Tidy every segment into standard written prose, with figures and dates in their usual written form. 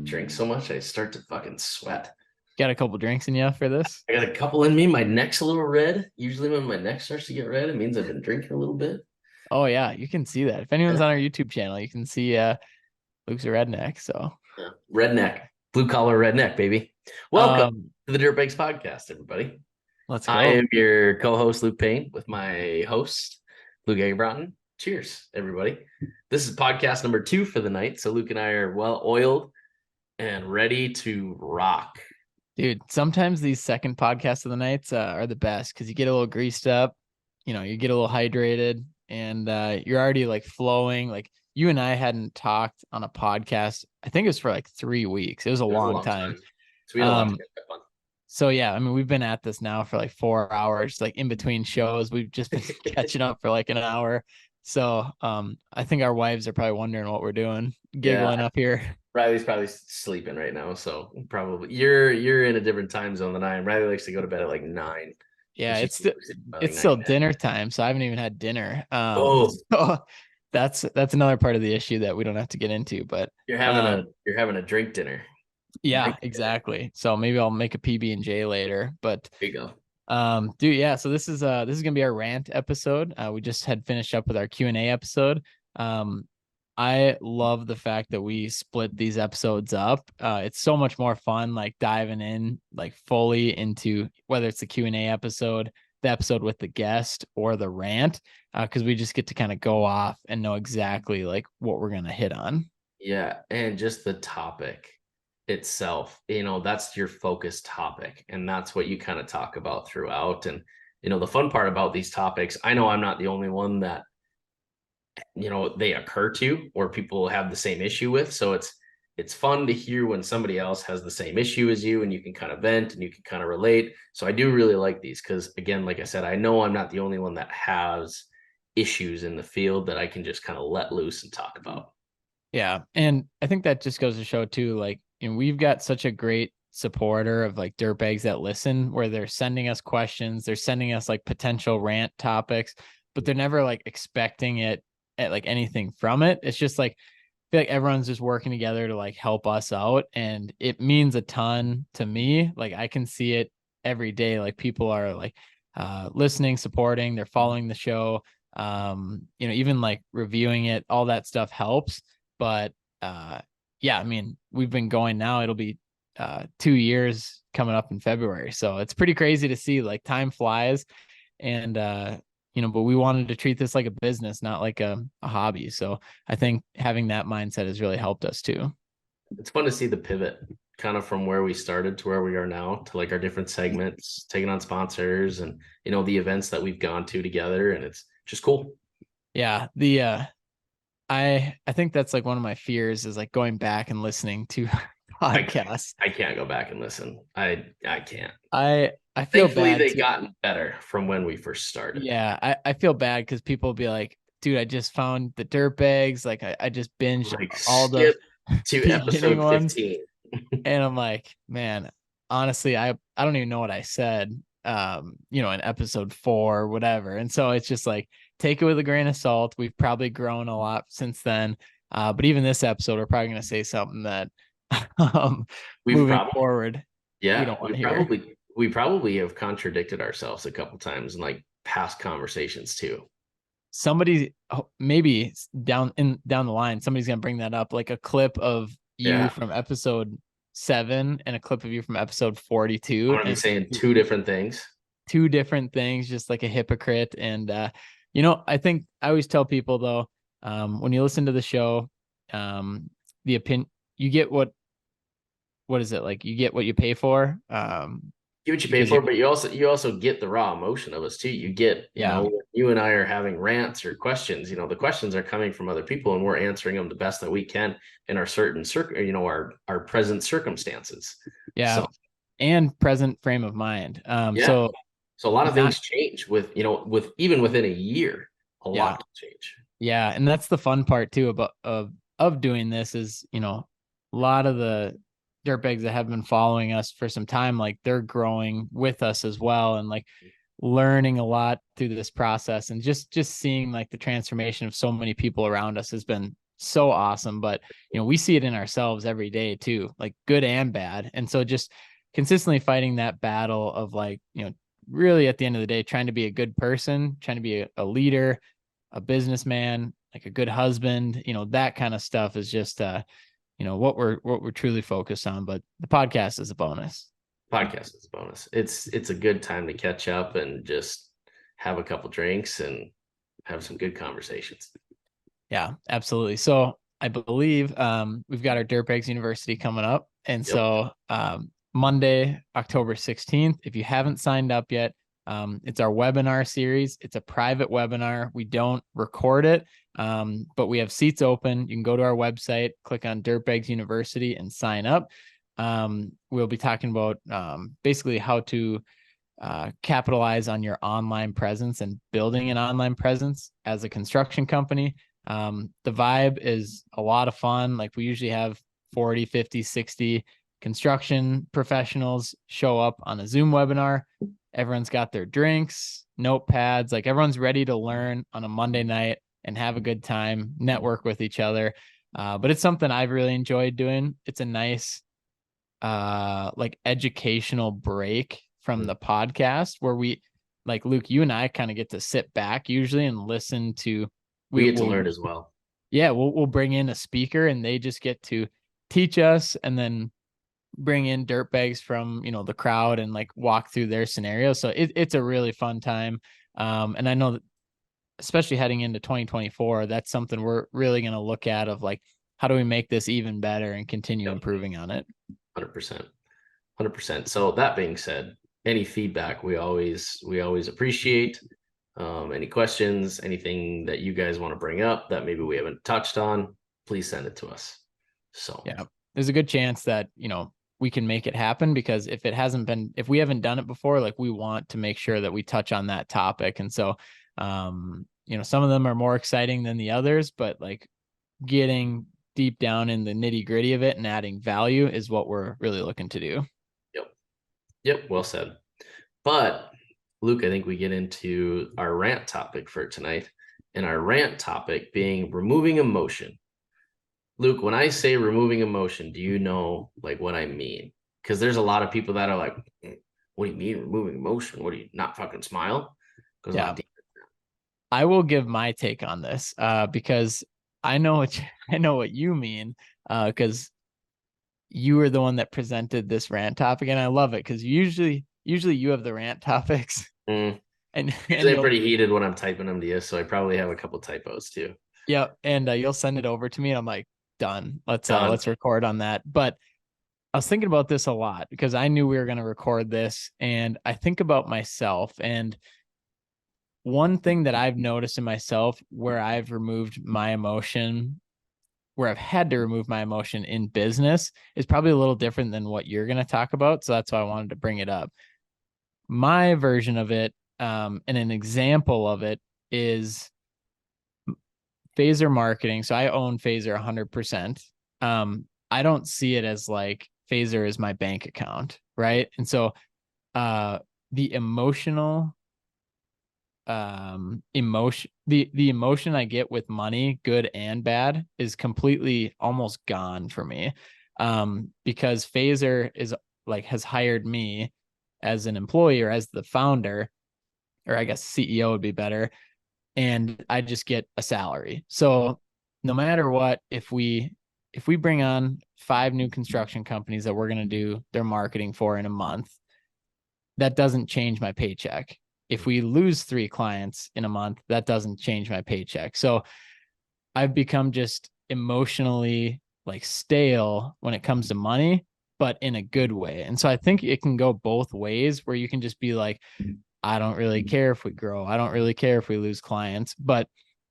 drink so much, I start to fucking sweat. Got a couple drinks in you for this? I got a couple in me. My neck's a little red. Usually when my neck starts to get red, it means I've been drinking a little bit. Oh yeah, you can see that. If anyone's on our YouTube channel, you can see Luke's a redneck. So Yeah. Redneck, blue collar redneck, baby. Welcome um to the Dirtbags Podcast, everybody. let's I go. am your co-host, Luke Payne, with my host, Luke Agerbrotten. Cheers, everybody. This is podcast number 2 for the night. So Luke and I are well oiled and ready to rock. Dude, sometimes these second podcasts of the nights are the best because you get a little greased up, you get a little hydrated, and you're already like flowing. Like you and I hadn't talked on a podcast. I think it was for like 3 weeks. It was a It was a long long time. time. So we had a lot to catch up on. So yeah, I mean, we've been at this now for like 4 hours, like in between shows. We've just been catching up for like an hour. So I think our wives are probably wondering what we're doing, giggling up here. Riley's probably sleeping right now, so probably you're in a different time zone than I am. Riley likes to go to bed at like 9. Yeah, She's it's still dinner time, so I haven't even had dinner. Oh, So that's another part of the issue that we don't have to get into, but you're having a drink dinner. yeah, exactly. So maybe I'll make a PB&J later, but There you go. dude, yeah, so this is gonna be our rant episode. We just had finished up with our Q&A episode. I love the fact that we split these episodes up. It's so much more fun, like diving in like fully into whether it's the Q&A episode, the episode with the guest, or the rant, because we just get to kind of go off and know exactly like what we're gonna hit on. Yeah, and just the topic itself, that's your focus topic, and that's what you kind of talk about throughout. And the fun part about these topics, I know I'm not the only one that they occur to or people have the same issue with. So it's fun to hear when somebody else has the same issue as you, and you can kind of vent and you can kind of relate. So I do really like these because, again, like I said, I know I'm not the only one that has issues in the field that I can just kind of let loose and talk about. Yeah, and I think that just goes to show too, like, we've got such a great supporter of like dirtbags that listen, where they're sending us questions, they're sending us like potential rant topics, but they're never like expecting it at like anything from it. It's just like I feel like everyone's just working together to like help us out, and it means a ton to me. Like I can see it every day. Like people are like listening, supporting, they're following the show. Even like reviewing it, all that stuff helps. But yeah, I mean, we've been going now. It'll be 2 years coming up in February. So it's pretty crazy to see, like, time flies. And but we wanted to treat this like a business, not like a hobby. So I think having that mindset has really helped us too. It's fun to see the pivot kind of from where we started to where we are now, to like our different segments, taking on sponsors and the events that we've gone to together, and it's just cool. Yeah, I think that's like one of my fears is like going back and listening to podcasts. I can't go back and listen. I can't. I feel Thankfully bad they gotten better from when we first started. Yeah, I feel bad because people will be like, dude, I just found the dirt bags. Like I just binged Like, all the to beginning episode ones. 15. And I'm like, man, honestly, I don't even know what I said, in episode 4 or whatever. And so it's just like, take it with a grain of salt. We've probably grown a lot since then. But even this episode, we're probably going to say something that moving forward, yeah, we don't want to hear. We probably have contradicted ourselves a couple times in like past conversations too. Somebody maybe down the line, somebody's going to bring that up, like a clip of you from episode 7 and a clip of you from episode 42. I'm gonna be saying two different things, just like a hypocrite. And I think I always tell people though, when you listen to the show, the opinion, you get what is it, like, you get what you pay for. Get what you pay for, but you also get the raw emotion of us too. You get, you and I are having rants or questions. The questions are coming from other people, and we're answering them the best that we can in our certain our present circumstances. Yeah, and present frame of mind. So a lot of things change with even within a year. A lot can change. Yeah, and that's the fun part too about of doing this is, a lot of the dirtbags that have been following us for some time, like, they're growing with us as well, and like learning a lot through this process, and just seeing like the transformation of so many people around us has been so awesome. But, we see it in ourselves every day too, like good and bad. And so just consistently fighting that battle of like, really at the end of the day, trying to be a good person, trying to be a leader, a businessman, like a good husband, that kind of stuff is just, what we're truly focused on. But the podcast is a bonus. Podcast is a bonus. It's a good time to catch up and just have a couple drinks and have some good conversations. Yeah, absolutely. So I believe we've got our Dirtbags University coming up. And Yep. so Monday, October 16th, if you haven't signed up yet, it's our webinar series. It's a private webinar. We don't record it, but we have seats open. You can go to our website, click on Dirtbags University and sign up. We'll be talking about basically how to capitalize on your online presence and building an online presence as a construction company. The vibe is a lot of fun. Like we usually have 40, 50, 60 construction professionals show up on a Zoom webinar. Everyone's got their drinks, notepads, like everyone's ready to learn on a Monday night and have a good time, network with each other. But it's something I've really enjoyed doing. It's a nice, like educational break from the podcast where we, like Luke, you and I kind of get to sit back usually and listen to, We get to we'll learn as well. yeah, we'll bring in a speaker and they just get to teach us and then bring in dirtbags from, the crowd and like walk through their scenario. So it's a really fun time. And I know that especially heading into 2024, that's something we're really going to look at of like, how do we make this even better and continue improving on it? 100%. 100%. So that being said, any feedback we always appreciate. Any questions, anything that you guys want to bring up that maybe we haven't touched on, please send it to us. So yeah, there's a good chance that, we can make it happen because if we haven't done it before, like we want to make sure that we touch on that topic. And so, some of them are more exciting than the others, but like getting deep down in the nitty gritty of it and adding value is what we're really looking to do. Yep. Well said. But Luke, I think we get into our rant topic for tonight, and our rant topic being removing emotion. Luke, when I say removing emotion, do you know like what I mean? Because there's a lot of people that are like, what do you mean removing emotion? What do you not fucking smile? Goes a Yeah. lot deeper. I will give my take on this because I know I know what you mean because you were the one that presented this rant topic, and I love it because usually you have the rant topics, Mm. and Usually I'm you'll pretty heated when I'm typing them to you, so I probably have a couple typos too. you'll send it over to me, and I'm like, done. Done. Let's record on that. But I was thinking about this a lot because I knew we were going to record this, and I think about myself. And one thing that I've noticed in myself where I've removed my emotion, where I've had to remove my emotion in business, is probably a little different than what you're going to talk about. So that's why I wanted to bring it up. My version of it, and an example of it is Phaser marketing. So I own Phaser 100%. I don't see it as like Phaser is my bank account, right? And so the emotional the emotion I get with money, good and bad, is completely almost gone for me. Because Phaser is like has hired me as an employee or as the founder, or I guess CEO would be better, and I just get a salary. So no matter what, if we bring on 5 new construction companies that we're going to do their marketing for in a month, that doesn't change my paycheck. If we lose 3 clients in a month, that doesn't change my paycheck. So I've become just emotionally like stale when it comes to money, but in a good way. And so I think it can go both ways where you can just be like, I don't really care if we grow. I don't really care if we lose clients, but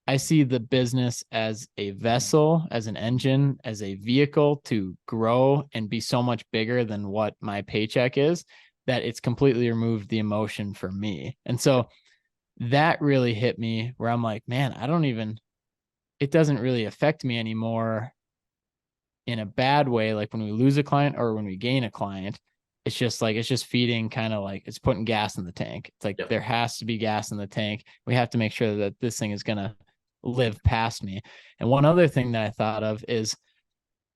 I see the business as a vessel, as an engine, as a vehicle to grow and be so much bigger than what my paycheck is, that it's completely removed the emotion for me. And so that really hit me where I'm like, man, it doesn't really affect me anymore in a bad way. Like when we lose a client or when we gain a client, it's just feeding, kind of like it's putting gas in the tank. It's like there has to be gas in the tank. We have to make sure that this thing is going to live past me. And one other thing that I thought of is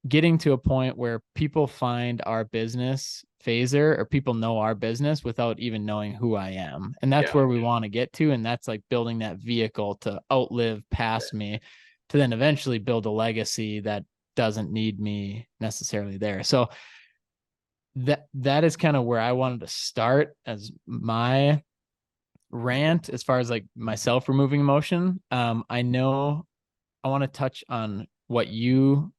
getting to a point where people find our business phaser, or people know our business without even knowing who I am. And that's Yeah. where we want to get to. And that's like building that vehicle to outlive past me, to then eventually build a legacy that doesn't need me necessarily there. So that is kind of where I wanted to start as my rant as far as like myself removing emotion. I know I want to touch on what you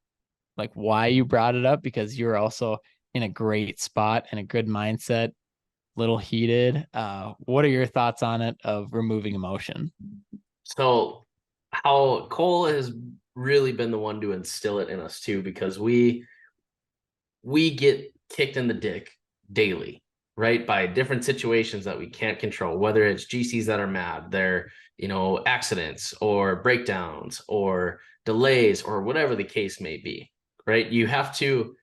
like, why you brought it up, because you're also in a great spot and a good mindset, little heated. What are your thoughts on it of removing emotion? So how Cole has really been the one to instill it in us too, because we get kicked in the dick daily, right? By different situations that we can't control, whether it's GCs that are mad, they're, accidents or breakdowns or delays or whatever the case may be, right? You have to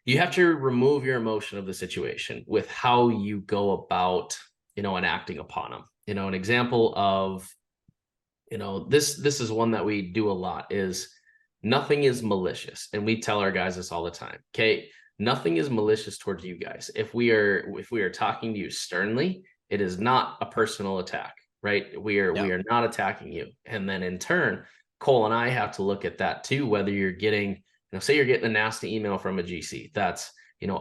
remove your emotion of the situation with how you go about, enacting upon them. An example of, this is one that we do a lot is nothing is malicious. And we tell our guys this all the time. Okay. Nothing is malicious towards you guys. If we are talking to you sternly, it is not a personal attack, right? We are not attacking you. And then in turn, Cole and I have to look at that too, whether you're getting, say you're getting a nasty email from a GC that's,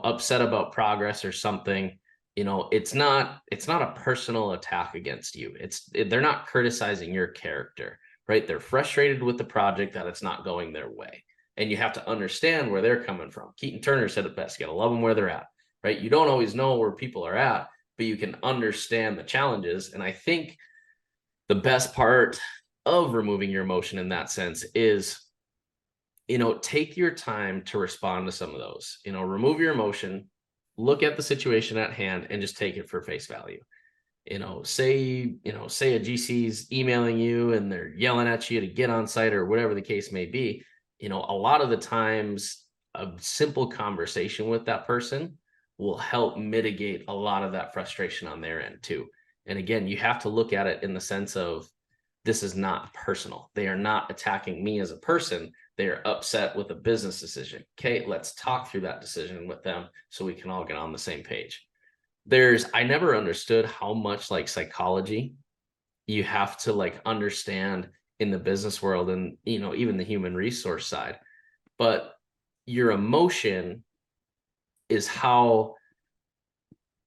upset about progress or something. It's not a personal attack against you. They're not criticizing your character, right? They're frustrated with the project that it's not going their way. And you have to understand where they're coming from. Keaton Turner said it best: you got to love them where they're at, right? You don't always know where people are at, but you can understand the challenges. And I think the best part of removing your emotion in that sense is, take your time to respond to some of those. Remove your emotion, look at the situation at hand, and just take it for face value. Say a GC's emailing you and they're yelling at you to get on site or whatever the case may be. A lot of the times a simple conversation with that person will help mitigate a lot of that frustration on their end too. And again, you have to look at it in the sense of, this is not personal. They are not attacking me as a person. They are upset with a business decision. Okay, let's talk through that decision with them so we can all get on the same page. I never understood how much like psychology you have to like understand in the business world, and even the human resource side. But your emotion is how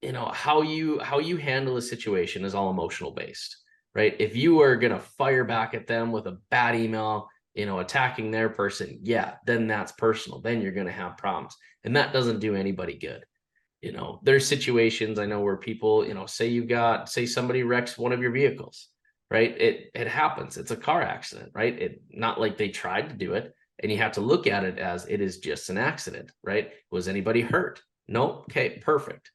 you handle a situation is all emotional based, right? If you are going to fire back at them with a bad email, attacking their person, yeah, then that's personal. Then you're going to have problems, and that doesn't do anybody good. There's situations I know where people, say somebody wrecks one of your vehicles, right? It happens. It's a car accident, right? Not like they tried to do it. And you have to look at it as it is just an accident, right? Was anybody hurt? No. Okay, perfect.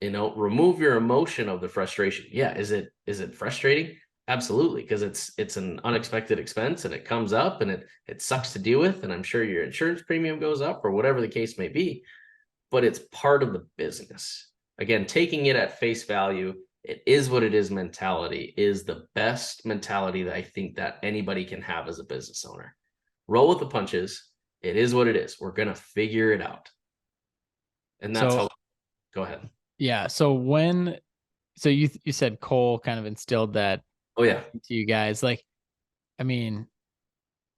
Remove your emotion of the frustration. Yeah, is it frustrating? Absolutely, because it's an unexpected expense and it comes up and it sucks to deal with, and I'm sure your insurance premium goes up or whatever the case may be, but it's part of the business. Again, taking it at face value, it is what it is mentality is the best mentality that I think that anybody can have as a business owner. Roll with the punches. It is what it is. We're going to figure it out. And that's So how, go ahead. yeah, so you said Cole kind of instilled that Oh yeah. into you guys. Like, I mean,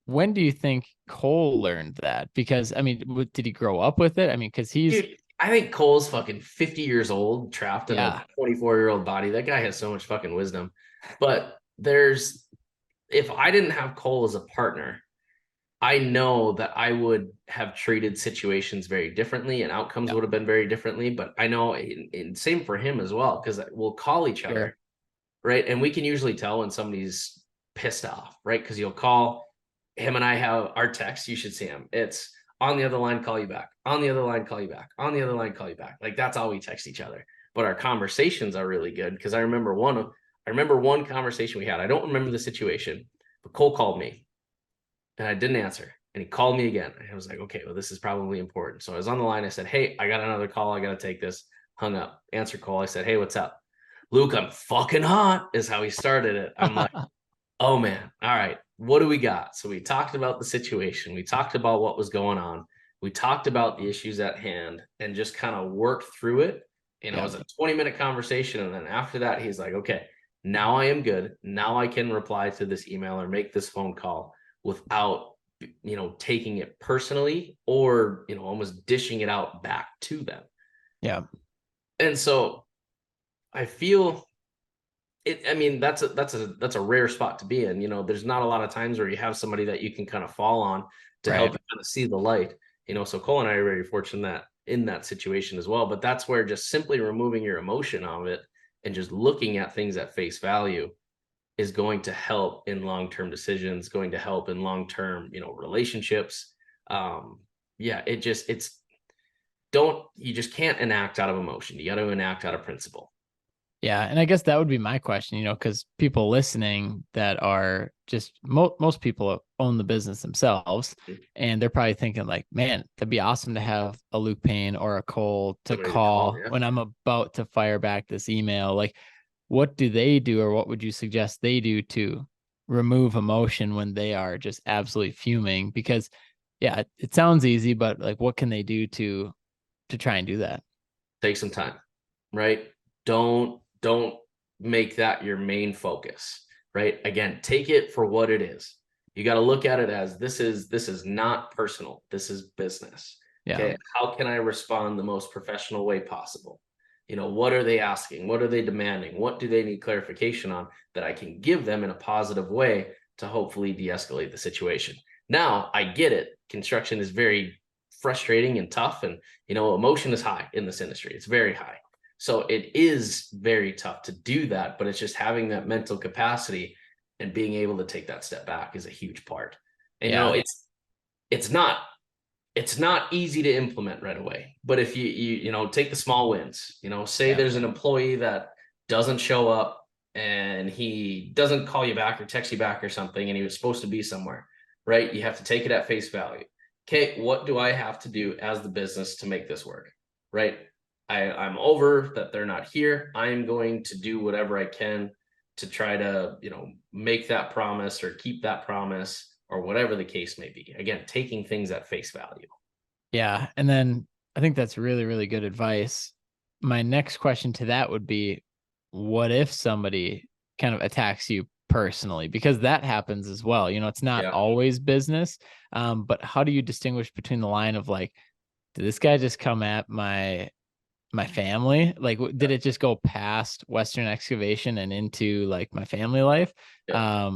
when do you think Cole learned that? Because I mean, did he grow up with it? I mean, because he's Dude, I think Cole's fucking 50 years old, trapped in a yeah, 24-year-old body. That guy has so much fucking wisdom. But if I didn't have Cole as a partner, I know that I would have treated situations very differently and outcomes yeah, would have been very differently. But I know, same for him as well, because we'll call each sure. other, right? And we can usually tell when somebody's pissed off, right? Because you'll call him and I have our text. You should see him. It's on the other line, call you back. On the other line, call you back. On the other line, call you back. Like that's all we text each other. But our conversations are really good because I remember one conversation we had. I don't remember the situation, but Cole called me and I didn't answer. And he called me again. I was like, okay, well, this is probably important. So I was on the line. I said, hey, I got another call. I got to take this. Hung up. Answer call. I said, hey, what's up? Luke, I'm fucking hot, is how he started it. I'm like, Oh man. All right. What do we got? So we talked about the situation. We talked about what was going on. We talked about the issues at hand and just kind of worked through it. You know, it Yeah. was a 20-minute conversation. And then after that, he's like, okay, now I am good. Now I can reply to this email or make this phone call without, taking it personally or, almost dishing it out back to them. Yeah. And so I feel I mean, that's a rare spot to be in. There's not a lot of times where you have somebody that you can kind of fall on to help Right. you kind of see the light. So Cole and I are very fortunate that in that situation as well. But that's where just simply removing your emotion of it and just looking at things at face value is going to help in long-term decisions, going to help in long-term, relationships. Yeah, it's don't you just can't enact out of emotion. You got to enact out of principle. Yeah, and I guess that would be my question, because people listening that are just most people own the business themselves, and they're probably thinking like, man, that'd be awesome to have a Luke Payne or a Cole to Somebody to call, call yeah. when I'm about to fire back this email. Like, what do they do, or what would you suggest they do to remove emotion when they are just absolutely fuming? Because, yeah, it sounds easy, but like, what can they do to try and do that? Take some time, right? Don't make that your main focus, right? Again, take it for what it is. You got to look at it as this is not personal. This is business. Yeah, Okay, how can I respond the most professional way possible? What are they asking? What are they demanding? What do they need clarification on that I can give them in a positive way to hopefully de-escalate the situation? Now, I get it. Construction is very frustrating and tough, and emotion is high in this industry. It's very high. So it is very tough to do that, but it's just having that mental capacity and being able to take that step back is a huge part. And yeah, it's not it's not easy to implement right away. But if you take the small wins, say yeah, there's an employee that doesn't show up and he doesn't call you back or text you back or something, and he was supposed to be somewhere, right? You have to take it at face value. Okay, what do I have to do as the business to make this work? Right? I'm over that they're not here. I'm going to do whatever I can to try to, make that promise or keep that promise or whatever the case may be. Again, taking things at face value. yeah. And then I think that's really, really good advice. My next question to that would be, what if somebody kind of attacks you personally? Because that happens as well. It's not Yeah. always business. But how do you distinguish between the line of like, did this guy just come at my family? Like, did it just go past Western excavation and into like my family life? Yeah.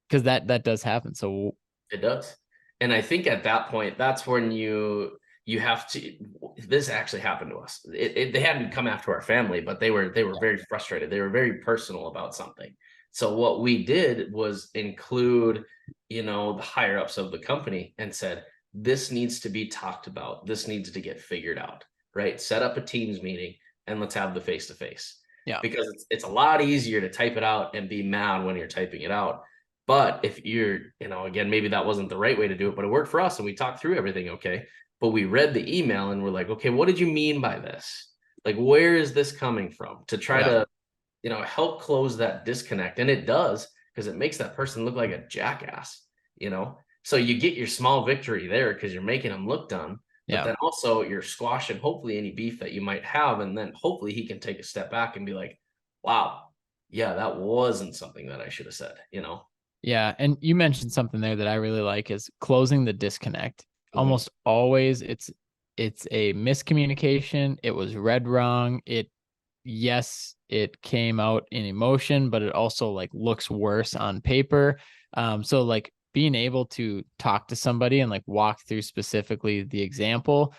Because that does happen. So It does. And I think at that point, that's when you have to. This actually happened to us. They hadn't come after our family, but they were very frustrated. They were very personal about something. So what we did was include, the higher ups of the company and said, this needs to be talked about. This needs to get figured out, right? Set up a Teams meeting and let's have the face to face. yeah, Because it's a lot easier to type it out and be mad when you're typing it out. But if you're, again, maybe that wasn't the right way to do it, but it worked for us and we talked through everything. Okay. But we read the email and we're like, okay, what did you mean by this? Like, where is this coming from? To try yeah, to, help close that disconnect. And it does, because it makes that person look like a jackass, you know? So you get your small victory there because you're making them look dumb, but yeah. then also you're squashing hopefully any beef that you might have. And then hopefully he can take a step back and be like, wow, yeah, that wasn't something that I should have said. Yeah, and you mentioned something there that I really like is closing the disconnect. Mhm. Almost always it's a miscommunication. It was read wrong. Yes, it came out in emotion, but it also like looks worse on paper. So like being able to talk to somebody and like walk through specifically the example,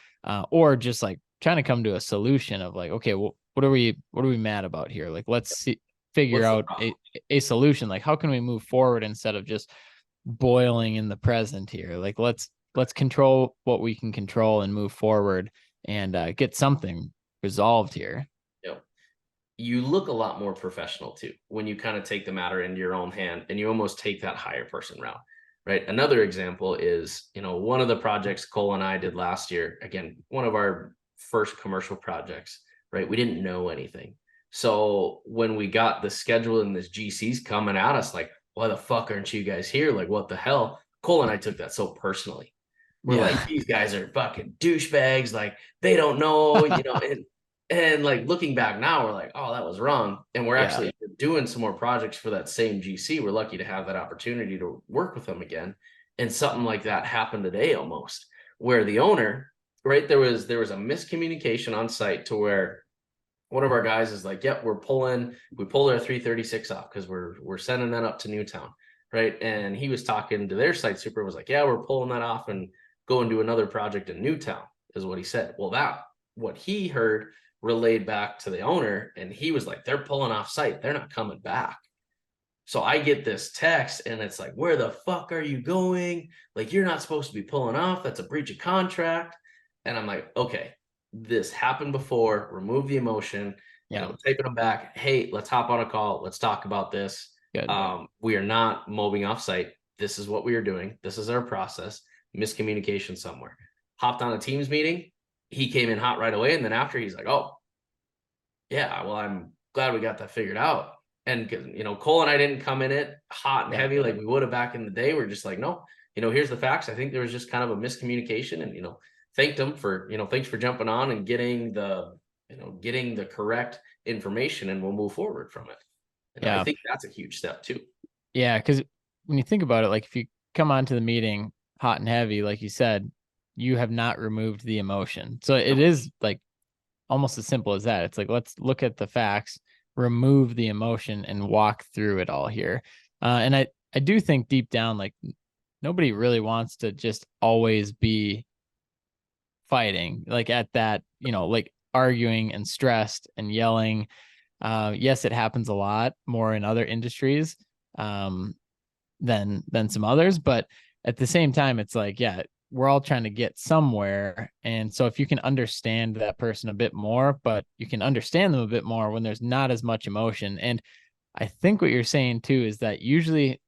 or just like trying to come to a solution of like, okay, well, what are we mad about here? Like, let's see, figure What's the out problem? a solution. Like, how can we move forward instead of just boiling in the present here? Like, let's control what we can control and move forward and get something resolved here. You know, you look a lot more professional too when you kind of take the matter into your own hand and you almost take that higher person route, right? Another example is, one of the projects Cole and I did last year, again, one of our first commercial projects, right? We didn't know anything. So when we got the schedule and this GC's coming at us like, why the fuck aren't you guys here? Like, what the hell? Cole and I took that so personally. We're like, Yeah. these guys are fucking douchebags. Like, they don't know, and like looking back now, we're like, oh, that was wrong. And we're Yeah. actually doing some more projects for that same GC. We're lucky to have that opportunity to work with them again. And something like that happened today almost, where the owner, right, there was a miscommunication on site to where one of our guys is like, yep, we pulled our 336 off because we're sending that up to Newtown, right? And he was talking to their site super, was like, yeah, we're pulling that off and going to another project in Newtown, is what he said. Well, that what he heard relayed back to the owner, and he was like, they're pulling off site, they're not coming back. So I get this text and it's like, where the fuck are you going? Like, you're not supposed to be pulling off. That's a breach of contract. And I'm like, okay, this happened before. Remove the emotion, Yeah. taking them back. Hey, let's hop on a call. Let's talk about this. Good. We are not mobbing off site. This is what we are doing. This is our process. Miscommunication somewhere. Hopped on a Teams meeting. He came in hot right away. And then after, he's like, oh, yeah, well, I'm glad we got that figured out. And Cole and I didn't come in it hot and Yeah. heavy like we would have back in the day. We're just like, no, here's the facts. I think there was just kind of a miscommunication, and thanked him for, thanks for jumping on and getting the correct information, and we'll move forward from it. And I Yeah. think that's a huge step too. Yeah. Because when you think about it, like if you come onto the meeting hot and heavy, like you said, you have not removed the emotion. So it No, is like almost as simple as that. It's like, let's look at the facts, remove the emotion, and walk through it all here. And I do think deep down, like nobody really wants to just always be fighting, like at that, like arguing and stressed and yelling. Yes, it happens a lot more in other industries than some others, but at the same time, it's like, yeah, we're all trying to get somewhere. And so if you can understand that person a bit more, but you can understand them a bit more when there's not as much emotion. And I think what you're saying too is that usually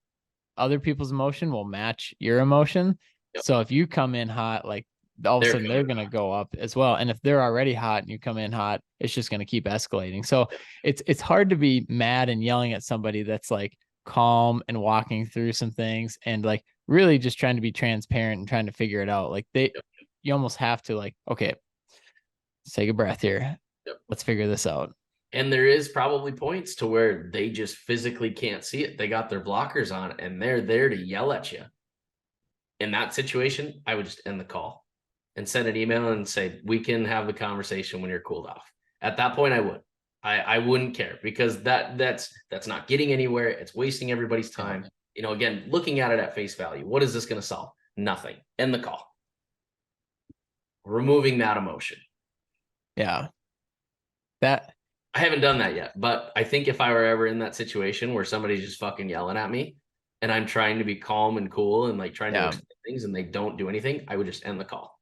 other people's emotion will match your emotion. yep, So if you come in hot, like all of a they're sudden they're coming going to back. go up as well. And if they're already hot and you come in hot, it's just going to keep escalating. So Yep, it's hard to be mad and yelling at somebody that's like calm and walking through some things and like really just trying to be transparent and trying to figure it out. Like yep, you almost have to like, okay, let's take a breath here. yep. Let's figure this out. And there is probably points to where they just physically can't see it. They got their blockers on and they're there to yell at you. In that situation, I would just end the call and send an email and say, we can have the conversation when you're cooled off. At that point, I would. I wouldn't care, because that's not getting anywhere. It's wasting everybody's Yeah. time. Again, looking at it at face value, what is this going to solve? Nothing. End the call. Removing that emotion. Yeah. That I haven't done that yet, but I think if I were ever in that situation where somebody's just fucking yelling at me and I'm trying to be calm and cool and like trying to yeah. explain things and they don't do anything, I would just end the call.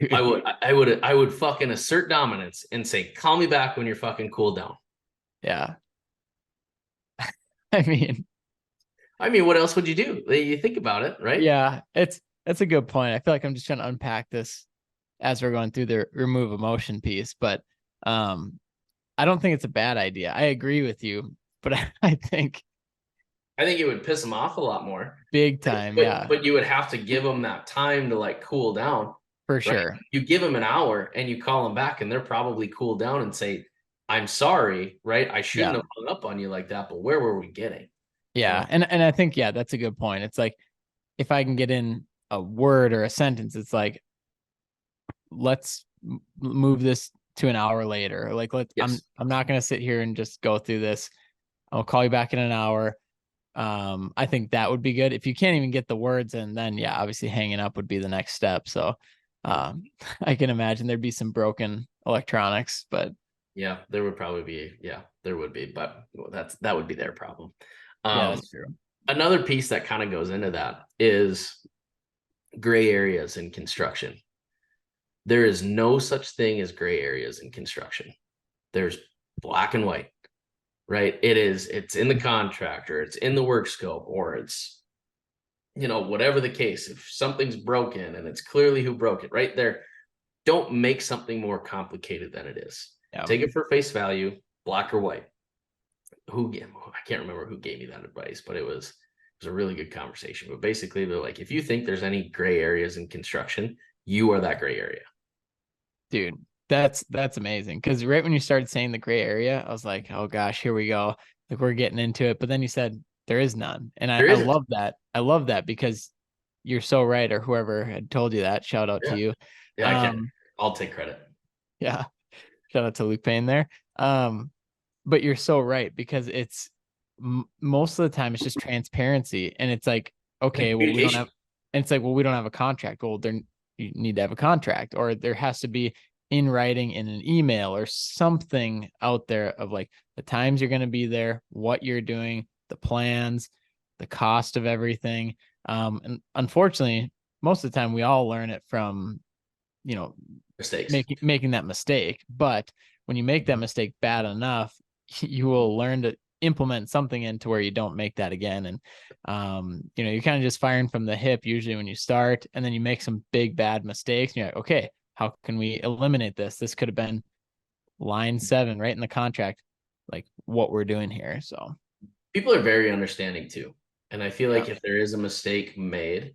Dude. I would fucking assert dominance and say, call me back when you're fucking cooled down. Yeah. I mean, What else would you do? You think about it, right? yeah, that's a good point. I feel like I'm just trying to unpack this as we're going through the remove emotion piece, but I don't think it's a bad idea. I agree with you, but I think I think it would piss them off a lot more. big time, But yeah, but you would have to give them that time to like cool down, for right? sure. You give them an hour and you call them back and they're probably cooled down and say, I'm sorry, right? I shouldn't Yeah. have hung up on you like that, but where were we getting? Yeah. And I think, yeah, that's a good point. It's like if I can get in a word or a sentence, it's like, let's move this to an hour later. Like Yes. I'm not gonna sit here and just go through this. I'll call you back in an hour. I think that would be good. If you can't even get the words in, then yeah, obviously hanging up would be the next step. So I can imagine there'd be some broken electronics, but Yeah, there would probably be, yeah, there would be, but that would be their problem. yeah, Um, that's true. Another piece that kind of goes into that is gray areas in construction. There is no such thing as gray areas in construction. There's black and white, right? It's in the contract, or it's in the work scope, or it's, whatever the case. If something's broken and it's clearly who broke it, right there, don't make something more complicated than it is. Yeah. Take it for face value, black or white. I can't remember who gave me that advice, but it was a really good conversation. But basically, they're like, if you think there's any gray areas in construction, you are that gray area. Dude, that's amazing. Because right when you started saying the gray area, I was like, oh gosh, here we go. Like we're getting into it. But then you said there is none. And There I isn't. love that. I love that because you're so right, or whoever had told you that. Shout out to Yeah. you. Yeah, I can't. Um, I'll take credit. yeah, shout out to Luke Payne there. But you're so right because it's most of the time it's just transparency, and it's like, And okay, well we don't communication. have, and it's like, well we don't have a contract. Well, there you need to have a contract, or there has to be in writing in an email or something out there of like the times you're going to be there, what you're doing, the plans, the cost of everything. And unfortunately, most of the time we all learn it from, you know, Mistakes. making that mistake. But when you make that mistake bad enough, you will learn to implement something into where you don't make that again. And you're kind of just firing from the hip usually when you start, and then you make some big bad mistakes. And you're like, okay, how can we eliminate this? This could have been line 7 right in the contract, like what we're doing here. So People are very understanding too. And I feel yeah, like if there is a mistake made,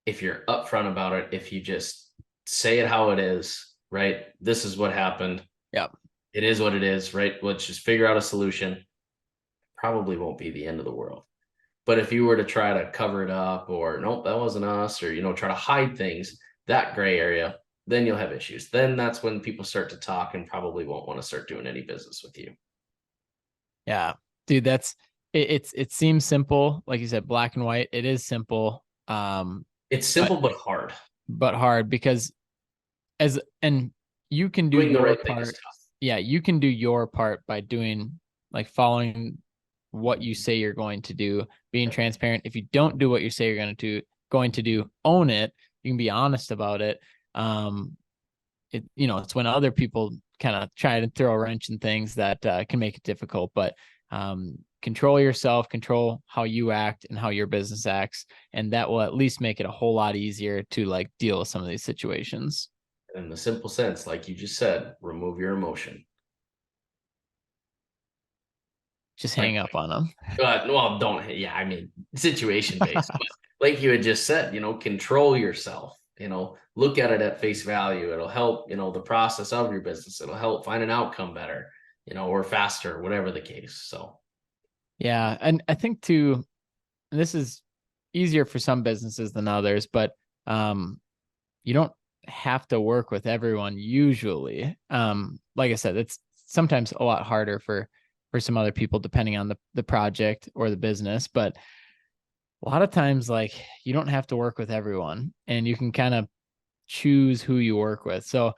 if you're upfront about it, if you just say it how it is, right? This is what happened. yeah, It is what it is, right? Let's just figure out a solution. Probably won't be the end of the world. But if you were to try to cover it up or nope, that wasn't us, or try to hide things, that gray area, then you'll have issues. Then that's when people start to talk and probably won't want to start doing any business with you. yeah, dude, that's it seems simple, like you said, black and white. It is simple, It's but simple but hard. hard because and you can do Doing the your right thing is part. tough. Yeah, you can do your part by doing, like, following what you say you're going to do, being transparent. If you don't do what you say you're going to do, own it. You can be honest about it. It's when other people kind of try to throw a wrench in things that can make it difficult. But control yourself, control how you act and how your business acts, and that will at least make it a whole lot easier to like deal with some of these situations. In the simple sense, like you just said, remove your emotion. Just Like, hang up on them. well, don't, yeah, I mean, situation based, but like you had just said, control yourself, look at it at face value. It'll help, the process of your business. It'll help find an outcome better, or faster, whatever the case. So, Yeah, and I think too, and this is easier for some businesses than others, but you don't have to work with everyone usually. Like I said, it's sometimes a lot harder for some other people depending on the project or the business, but a lot of times, like, you don't have to work with everyone, and you can kind of choose who you work with. So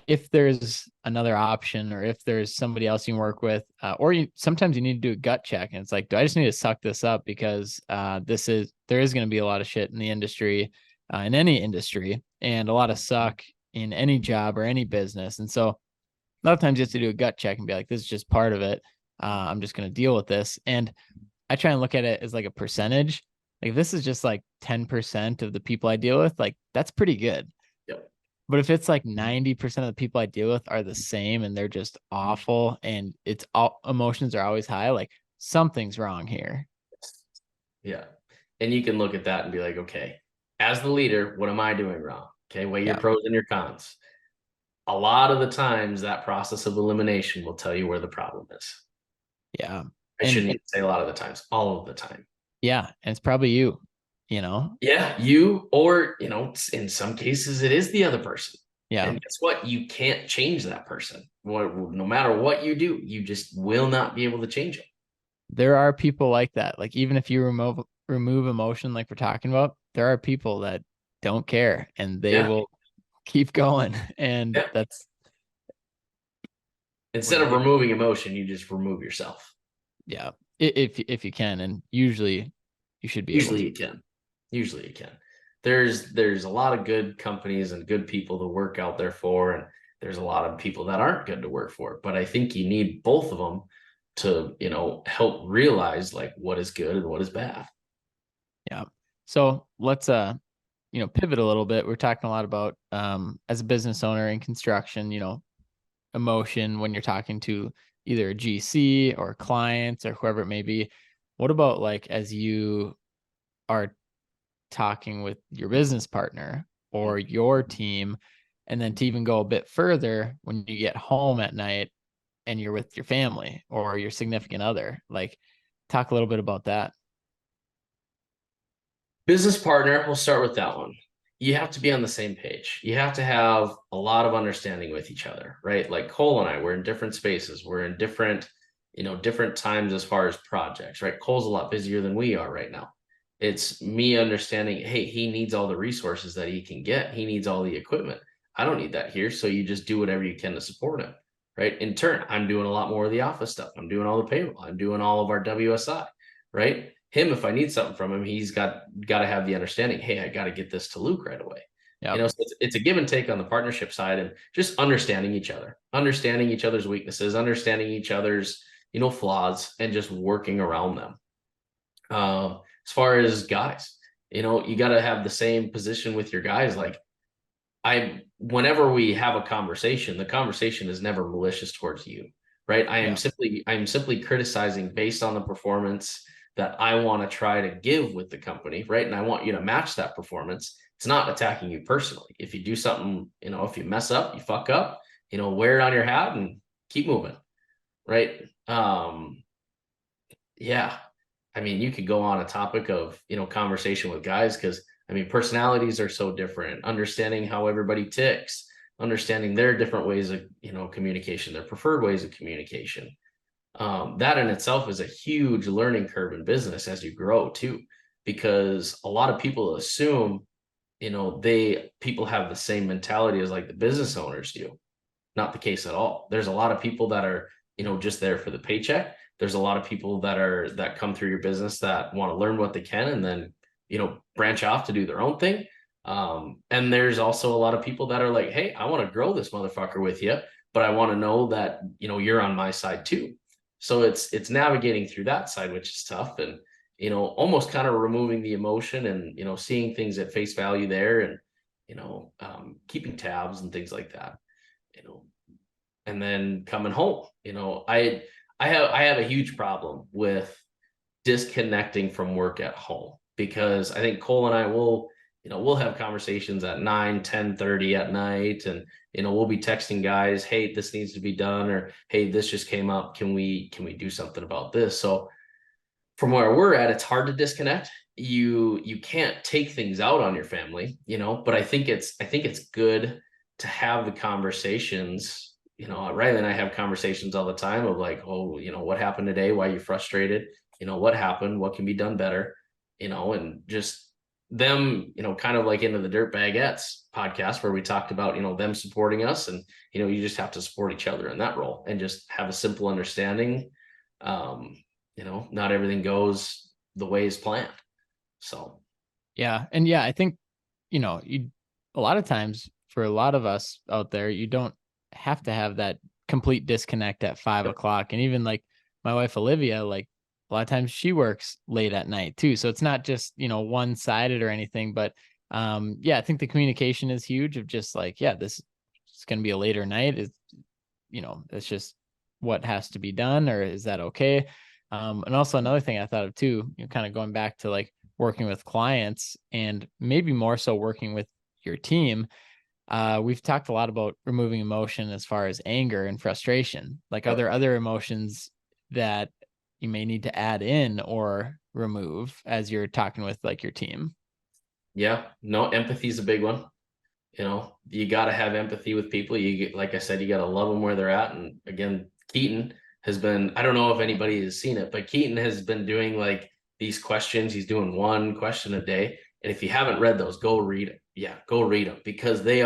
if there's another option, or if there's somebody else you can work with, or sometimes you need to do a gut check, and it's like, do I just need to suck this up because there is going to be a lot of shit in the industry, in any industry, and a lot of suck in any job or any business. And so a lot of times you have to do a gut check and be like, this is just part of it. I'm just going to deal with this. And I try and look at it as like a percentage. Like, if this is just like 10% of the people I deal with, like, that's pretty good. yep. But if it's like 90% of the people I deal with are the same and they're just awful, and it's all emotions are always high, like something's wrong here. Yeah. And you can look at that and be like, okay, as the leader, what am I doing wrong? Okay. Weigh your Yeah. pros and your cons. A lot of the times that process of elimination will tell you where the problem is. Yeah. I And shouldn't even say a lot of the times, all of the time. yeah. And it's probably you, you know? Yeah, you, or in some cases it is the other person. Yeah. And guess what? You can't change that person. No matter what you do, you just will not be able to change it. There are people like that. Like, even if you remove emotion, like we're talking about, there are people that don't care and they Yeah. will keep going. And Yeah. that's when Instead you of get, removing emotion, you just remove yourself. yeah, if you can, and usually you should be able Usually to. you can. Usually you can. There's a lot of good companies and good people to work out there for, and there's a lot of people that aren't good to work for. But I think you need both of them to, help realize like what is good and what is bad. Yeah. So let's pivot a little bit. We're talking a lot about as a business owner in construction, emotion when you're talking to either a GC or clients or whoever it may be. What about like as you are talking with your business partner or your team, and then to even go a bit further when you get home at night and you're with your family or your significant other? Like, talk a little bit about that. Business partner, we'll start with that one. You have to be on the same page. You have to have a lot of understanding with each other, right? Like Cole and I, we're in different spaces. We're in different, different times as far as projects, right? Cole's a lot busier than we are right now. It's me understanding, hey, he needs all the resources that he can get. He needs all the equipment. I don't need that here. So you just do whatever you can to support him, right? In turn, I'm doing a lot more of the office stuff. I'm doing all the payroll. I'm doing all of our WSI, right? Him, if I need something from him, he's got to have the understanding, hey, I got to get this to Luke right away. Yeah. So it's a give and take on the partnership side, and just understanding each other, understanding each other's weaknesses, understanding each other's flaws, and just working around them. As far as guys, you got to have the same position with your guys. Like, whenever we have a conversation, the conversation is never malicious towards you, right? I'm simply criticizing based on the performance that I want to try to give with the company, right? And I want you to match that performance. It's not attacking you personally. If you do something, if you mess up, you fuck up, wear it on your hat and keep moving, right? Yeah. I mean, you could go on a topic of, conversation with guys, because I mean, personalities are so different, understanding how everybody ticks, understanding their different ways of, communication, their preferred ways of communication. That in itself is a huge learning curve in business as you grow too, because a lot of people assume, people have the same mentality as like the business owners do. Not the case at all. There's a lot of people that are, just there for the paycheck. There's a lot of people that come through your business that want to learn what they can and then, branch off to do their own thing. And there's also a lot of people that are like, hey, I want to grow this motherfucker with you, but I want to know that, you're on my side too. So it's navigating through that side, which is tough, and, almost kind of removing the emotion and, seeing things at face value there, and, keeping tabs and things like that, and then coming home. I have a huge problem with disconnecting from work at home, because I think Cole and I we'll have conversations at 9, 10:30 at night, and we'll be texting guys, hey, this needs to be done, or hey, this just came up, can we do something about this? So from where we're at, it's hard to disconnect. You can't take things out on your family, but I think it's good to have the conversations. Riley and I have conversations all the time of like, oh, what happened today? Why are you frustrated? What happened? What can be done better? And just them, kind of like into the Dirt Baguettes podcast where we talked about, them supporting us, and, you just have to support each other in that role and just have a simple understanding. Not everything goes the way as planned. So, Yeah. And yeah, I think, you a lot of times for a lot of us out there, you don't have to have that complete disconnect at 5 o'clock. And even like my wife Olivia, like a lot of times she works late at night too. So it's not just, one sided or anything. But yeah, I think the communication is huge of just like, yeah, this is gonna be a later night. Is it's just what has to be done, or is that okay? And also another thing I thought of too, kind of going back to like working with clients and maybe more so working with your team. We've talked a lot about removing emotion as far as anger and frustration. Like, are there other emotions that you may need to add in or remove as you're talking with like your team? yeah, no, empathy is a big one. You got to have empathy with people. Like I said, you got to love them where they're at. And again, Keaton has been, I don't know if anybody has seen it, but Keaton has been doing like these questions. He's doing one question a day. And if you haven't read those, go read it. Yeah, go read them, because they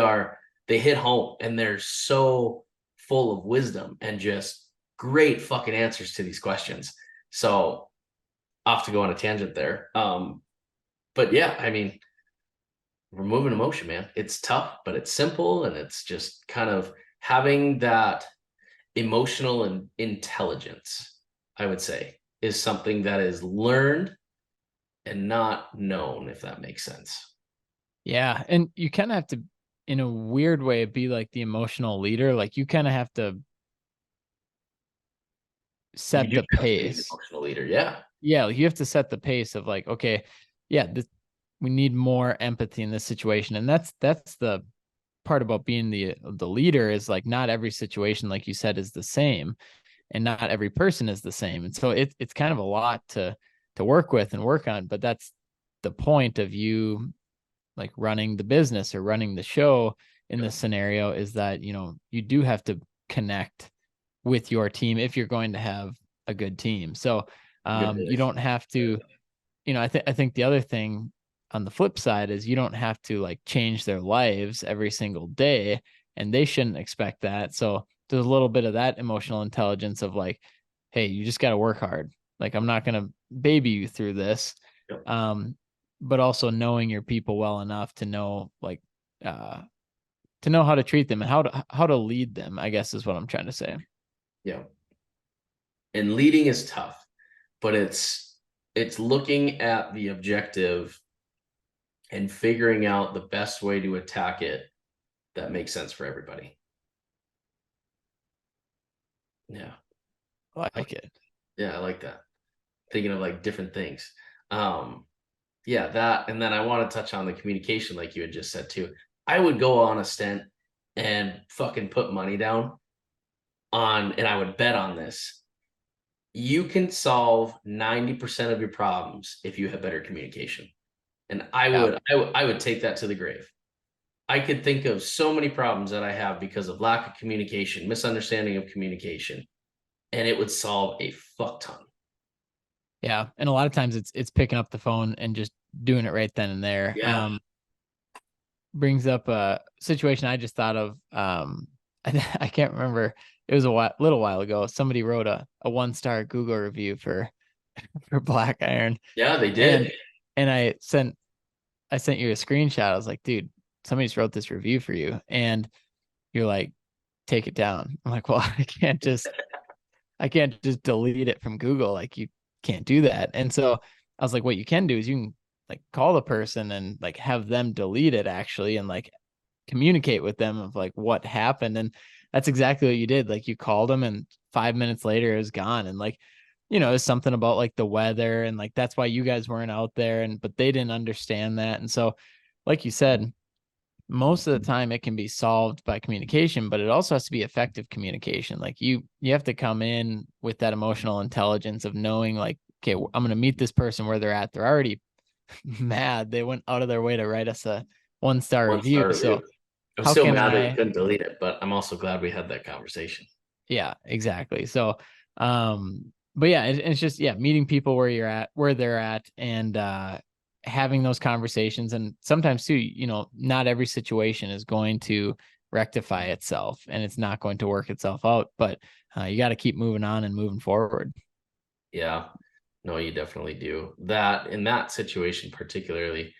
hit home, and they're so full of wisdom and just great fucking answers to these questions. So off to go on a tangent there. But yeah, I mean, removing emotion, man, it's tough, but it's simple, and it's just kind of having that emotional and intelligence, I would say, is something that is learned and not known, if that makes sense. Yeah. And you kind of have to, in a weird way, be like the emotional leader. Like, you kind of have to You set do the have to be an pace. emotional leader. Yeah. Yeah, you have to set the pace of like, okay, yeah, we need more empathy in this situation. And that's the part about being the leader, is like not every situation, like you said, is the same, and not every person is the same. And so it's kind of a lot to work with and work on, but that's the point of you like running the business or running the show in this scenario, is that, you do have to connect with your team if you're going to have a good team. So Good you voice. don't have to, I think the other thing on the flip side is you don't have to like change their lives every single day, and they shouldn't expect that. So there's a little bit of that emotional intelligence of like, hey, you just got to work hard. Like, I'm not going to baby you through this. Yep. Um, but also knowing your people well enough to know like uh to know how to treat them and how to lead them, I guess is what I'm trying to say. Yeah. And leading is tough, but it's looking at the objective and figuring out the best way to attack it that makes sense for everybody. Yeah. I like it. Yeah, I like that. Thinking of like different things. Um, yeah, that, and then I want to touch on the communication, like you had just said too. I would go on a stint and fucking put money down on, and I would bet on this. You can solve 90% of your problems if you have better communication. And Yeah. I would take that to the grave. I could think of so many problems that I have because of lack of communication, misunderstanding of communication, and it would solve a fuck ton. Yeah. And a lot of times it's picking up the phone and just doing it right then and there. Yeah. Brings up a situation I just thought of. I can't remember. It was little while ago. Somebody wrote a 1-star Google review for Black Iron, Yeah, they and did. I sent you a screenshot. I was like, dude, somebody just wrote this review for you, and you're like, take it down. I'm like, well, I can't just delete it from Google. Like, you can't do that. And so I was like, what you can do is you can like call the person and like have them delete it actually, and like communicate with them of like what happened. And that's exactly what you did. Like, you called them and 5 minutes later it was gone. And like, it's something about like the weather, and like that's why you guys weren't out there, and but they didn't understand that. And so, like you said, most of the time it can be solved by communication, but it also has to be effective communication. Like, you have to come in with that emotional intelligence of knowing like, okay, I'm going to meet this person where they're at. They're already mad. They went out of their way to write us a 1-star One review. star So review. I'm how still can mad that you I, couldn't delete it, but I'm also glad we had that conversation. yeah, exactly. So, but yeah, it's just, yeah, meeting people where they're at, and, having those conversations. And sometimes too, not every situation is going to rectify itself, and it's not going to work itself out, but you got to keep moving on and moving forward. Yeah. No, you definitely do. That in that situation particularly,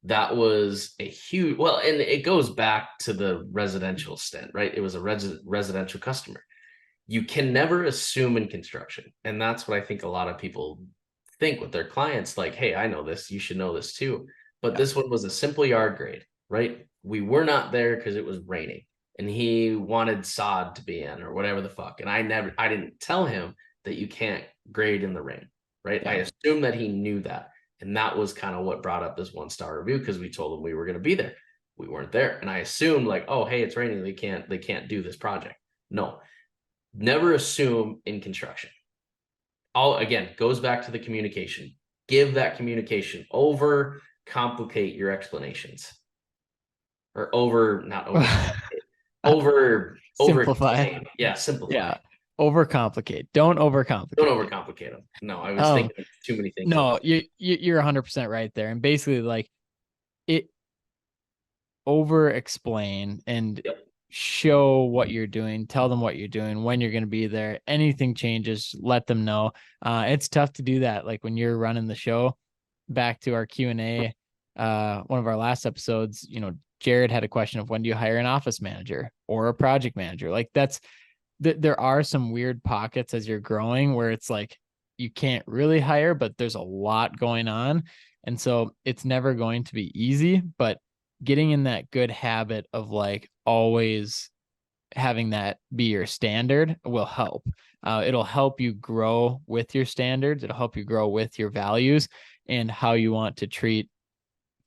that was a huge, well, and it goes back to the residential stint, right? It was a residential customer. You can never assume in construction. And that's what I think a lot of people think with their clients, like, hey, I know this, you should know this too. But Yeah. this one was a simple yard grade, right? We were not there because it was raining and he wanted sod to be in or whatever the fuck. And I didn't tell him that you can't grade in the rain, right? I Yeah. assumed that he knew that. And that was kind of what brought up this 1-star review, because we told him we were going to be there. We weren't there. And I assumed like, oh, hey, it's raining. They can't do this project. No, never assume in construction. All again goes back to the communication. Give that communication. Over complicate your explanations, or over not over over Simplify. explain. Yeah, simplify. Yeah. Overcomplicate. Don't Don't overcomplicate. overcomplicate them. No, I was Um, thinking of too many things at no, once. you're 100% right there. And basically, like, it over explain and Yep. show what you're doing, tell them what you're doing, when you're going to be there. Anything changes, let them know. It's tough to do that. Like, when you're running the show, back to our Q&A, one of our last episodes, Jared had a question of, when do you hire an office manager or a project manager? Like, there are some weird pockets as you're growing where it's like you can't really hire, but there's a lot going on. And so it's never going to be easy, but getting in that good habit of like always having that be your standard will help. It'll help you grow with your standards. It'll help you grow with your values and how you want to treat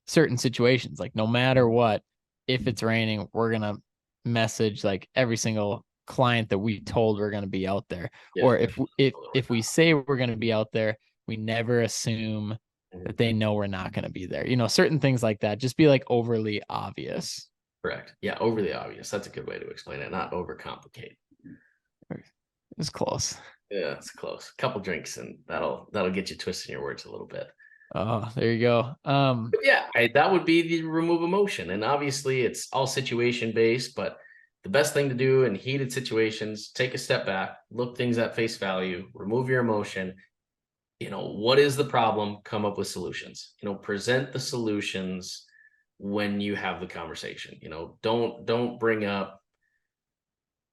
certain situations. Like no matter what, if it's raining, we're going to message like every single client that we told we're going to be out there. Yeah. Or if we say we're going to be out there, we never assume that they know we're not going to be there. Certain things like that. Just be like overly obvious. Correct. Yeah, overly obvious. That's a good way to explain it. Not overcomplicate. It's close. Yeah, it's close. A couple drinks and that'll get you twisting your words a little bit. Oh, there you go. But yeah, that would be the remove emotion. And obviously it's all situation based, but the best thing to do in heated situations, take a step back, look things at face value, remove your emotion. What is the problem? Come up with solutions. Present the solutions when you have the conversation. Don't bring up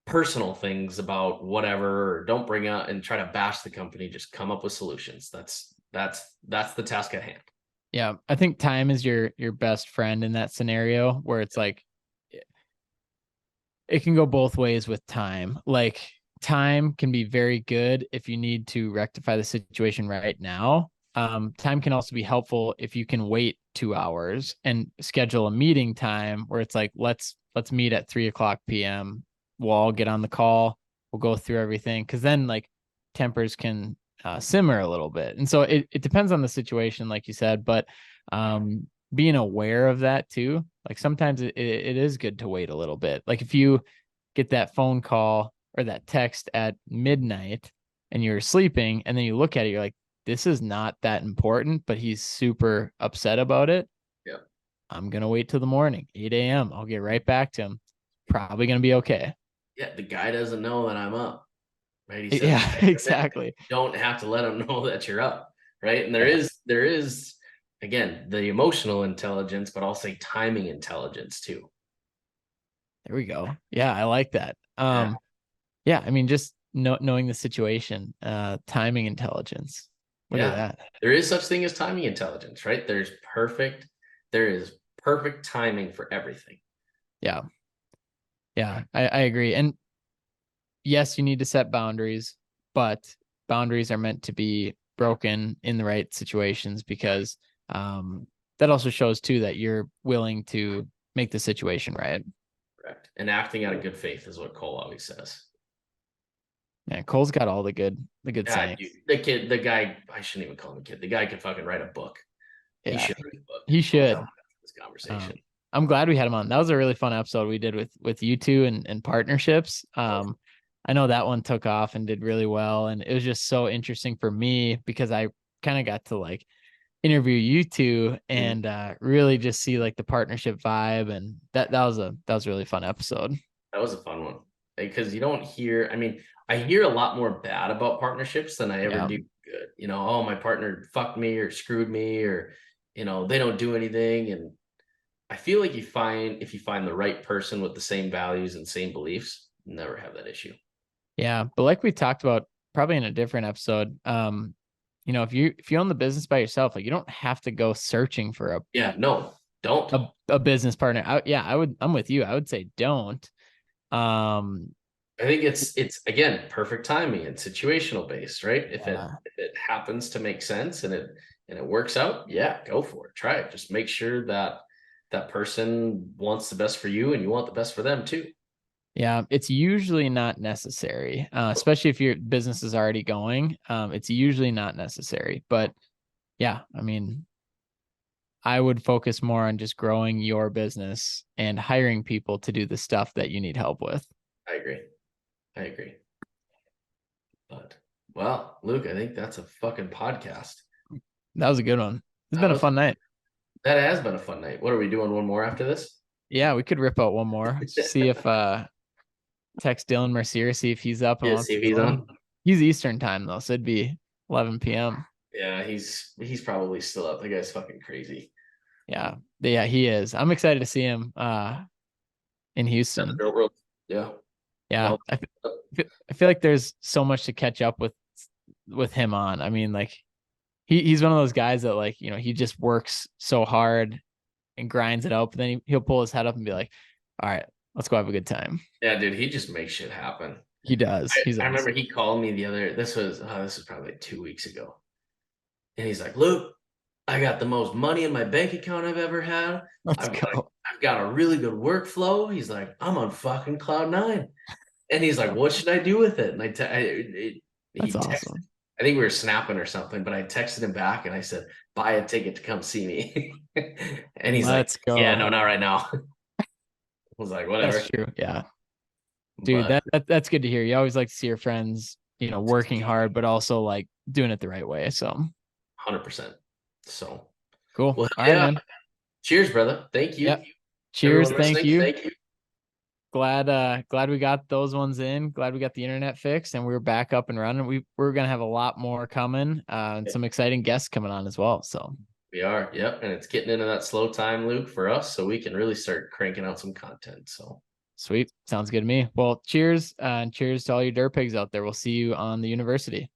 personal things about whatever, or don't bring up and try to bash the company. Just come up with solutions. That's the task at hand. Yeah, I think time is your best friend in that scenario where it's like it can go both ways with time. Like time can be very good if you need to rectify the situation right now. Time can also be helpful if you can wait 2 hours and schedule a meeting time where it's like, let's meet at 3:00 p.m. We'll all get on the call. We'll go through everything. Cause then like tempers can simmer a little bit. And so it depends on the situation, like you said, but being aware of that too. Like sometimes it is good to wait a little bit. Like if you get that phone call or that text at midnight and you're sleeping and then you look at it, you're like, this is not that important, but he's super upset about it. Yeah. I'm going to wait till the morning, 8 a.m. I'll get right back to him. Probably going to be okay. Yeah. The guy doesn't know that I'm up. Right. He says, yeah, exactly. You don't have to let him know that you're up. Right. And there is, again, the emotional intelligence, but I'll say timing intelligence too. There we go. Yeah. I like that. Yeah. I mean, just knowing the situation, timing intelligence. Look at that. There is such thing as timing intelligence, right? There is perfect timing for everything. Yeah. Yeah, I agree. And yes, you need to set boundaries, but boundaries are meant to be broken in the right situations because that also shows too that you're willing to make the situation right. Correct. And acting out of good faith is what Cole always says. Yeah, Cole's got all the good sayings. The guy, I shouldn't even call him a kid. The guy could fucking write a book. Yeah, he should write a book. He should. This conversation. I'm glad we had him on. That was a really fun episode we did with you two and partnerships. I know that one took off and did really well. And it was just so interesting for me because I kind of got to like interview you two and really just see like the partnership vibe. And that was a really fun episode. That was a fun one because you don't hear, I hear a lot more bad about partnerships than I ever do good. Oh, my partner fucked me or screwed me or, they don't do anything. And I feel like if you find the right person with the same values and same beliefs, never have that issue. Yeah. But like we talked about probably in a different episode, if you own the business by yourself, like you don't have to go searching for don't a business partner. I'm with you. I would say don't. I think it's again perfect timing and situational based, right? If it happens to make sense and it works out, go for it. Try it. Just make sure that person wants the best for you and you want the best for them too. Yeah, it's usually not necessary, especially if your business is already going. It's usually not necessary, but yeah, I would focus more on just growing your business and hiring people to do the stuff that you need help with. I agree. But well, Luke, I think that's a fucking podcast. That was a good one. It's been a fun night. That has been a fun night. What are we doing? One more after this? Yeah, we could rip out one more. See if text Dylan Mercier, see if he's up. See if he's on. He's Eastern time though, so it'd be 11 p.m. Yeah, he's probably still up. The guy's fucking crazy. Yeah, he is. I'm excited to see him in Houston. Yeah. Well, I feel like there's so much to catch up with him on. Like he's one of those guys that like, he just works so hard and grinds it out, but then he'll pull his head up and be like, all right, Let's go have a good time. Yeah, dude, he just makes shit happen. He does. He's I remember awesome. he called me the other. This was probably like 2 weeks ago, and he's like, "Luke, I got the most money in my bank account I've ever had. Let's I've got a, go. I've got a really good workflow." He's like, "I'm on fucking cloud nine," and he's like, "What should I do with it?" And That's he texted. awesome. I think we were snapping or something, but I texted him back and I said, "Buy a ticket to come see me," and he's like, Let's "Yeah, go. no, not right now." I was like, That's "Whatever," true. Yeah. Dude, but that's good to hear. You always like to see your friends, working hard, but also like doing it the right way. So 100%. So, cool. well, All right, yeah. man. Cheers, brother. Thank you. Yep. Cheers. Everyone Thank listening, you. thank you. Glad we got those ones in. Glad we got the internet fixed and we were back up and running. We're gonna have a lot more coming, and some exciting guests coming on as well. So We are, yep. And it's getting into that slow time, Luke, for us, so we can really start cranking out some content. So, sweet. Sounds good to me. Well, cheers, and cheers to all you dirt pigs out there. We'll see you on the university.